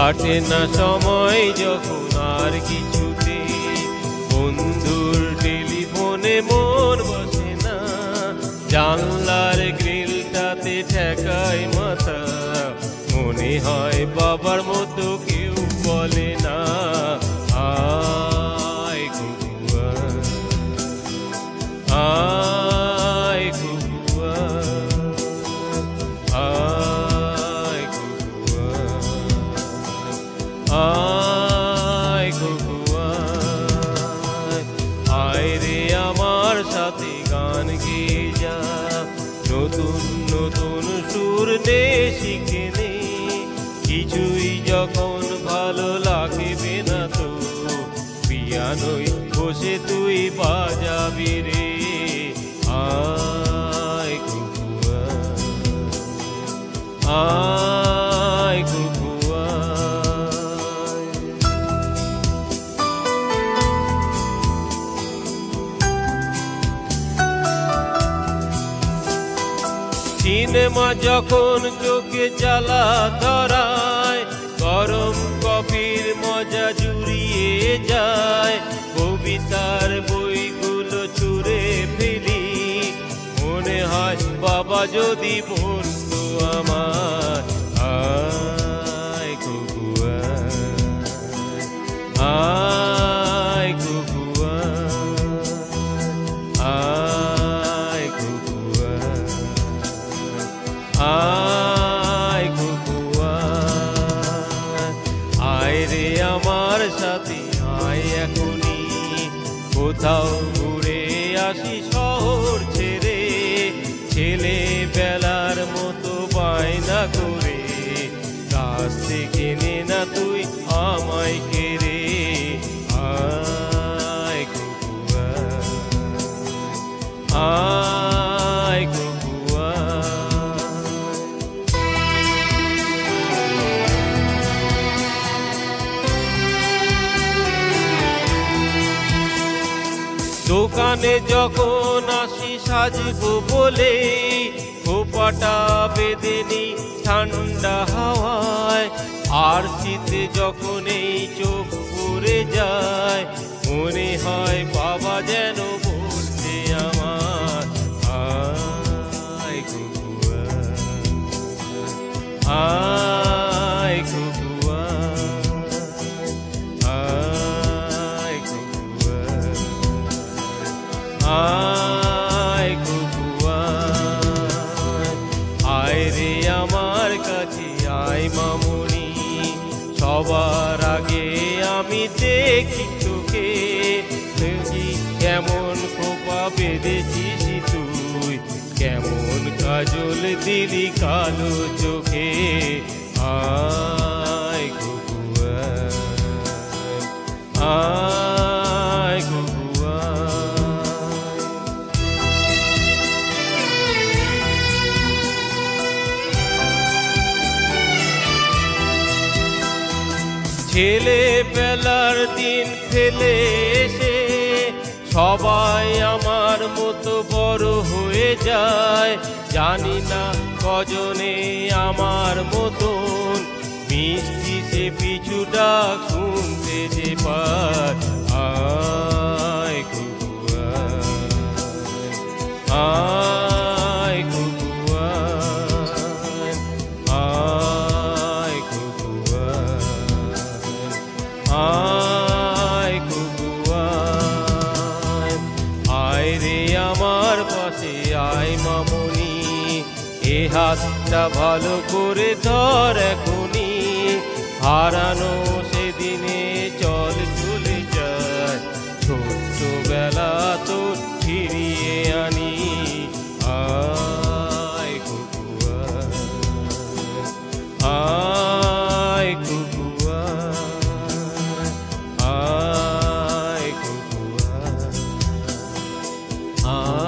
কাটে না সময় যখন আর কিছুতে, বন্ধুর টেলিফোনে মন বসে না, জানলার গ্রিলটাতে ঠেকায় মাথা, মনে হয় বাবার মতো কেউ বলে না আয় কুকুয়া, আয় কুকুয়া, আয় কুকুয়া, আয় কুকুয়া, আয় রে আমার সাথে গান গেয়ে যা, নতুন নতুন সুর নে শিখে নে, কিছুই যখন ভালো লাগবে না তো, পিয়ানোয় বসে তুই বাজাবি রে আয় কুকুয়া, আয় কুকুয়া। সিনেমা যখন চোখে জ্বালা ধরায়, গরম কফির মজা জুড়িয়ে যায়, কবিতার বইগুলো ছুঁড়ে ফেলি, মনে হয় বাবা যদি বলতো আমার আয় কুকুয়া, আয় কুকুয়া, আয় কুকুয়া, আয় কুকুয়া, আয় রে আমার সাথে আয় এখনই, কোথাও ঘুরে আসি শহর ছেড়ে, ছেলে বেলার মতো বায়না করে, কাছ থেকে নে না তুই আমায় কেড়ে আয় কুকুয়া, আয় কুকুয়া। দোকানে যখন আসি সাজবো বলে, খোপাটা বেঁধে নি ঠান্ডা হাওয়ায়, আর শীতে যখন এই চোখ পড়ে যায়, মনে হয় বাবা যেন বলছে আমার আয় কুকুয়া, আয় কুকুয়া, আয় কুকুয়া, আয় কুকুয়া, আয় রে আমার কাছে আয় মামুনি, সবার আগে আমি দেখি তোকে, দেখি কেমন খোপা বেঁধেছিস তুই, কেমন কাজল দিলি কালো চোখে আয় কুকুয়া, আয় কুকুয়া। ছেলে বেলার দিন ফেলে এসে সবাই আমার মতো বড় হয়ে যায়, জানি না কজনে আমার মতন মিষ্টি সে পিছু ডাক শুনতে যে পায় আয় কুকুয়া, আয় কুকুয়া, আয় কুকুয়া, আয় কুকুয়া, আয় রে আমার পাশে আয় মামনি, এ হাতটা ভালো করে ধর এখনি, হারানো সেদিনে চল চলে যায়, ছোট্টবেলা তোর ফিরিয়ে আনি আয় কুকুয়া, আয় কুকুয়া, আয় কুকুয়া, আয়।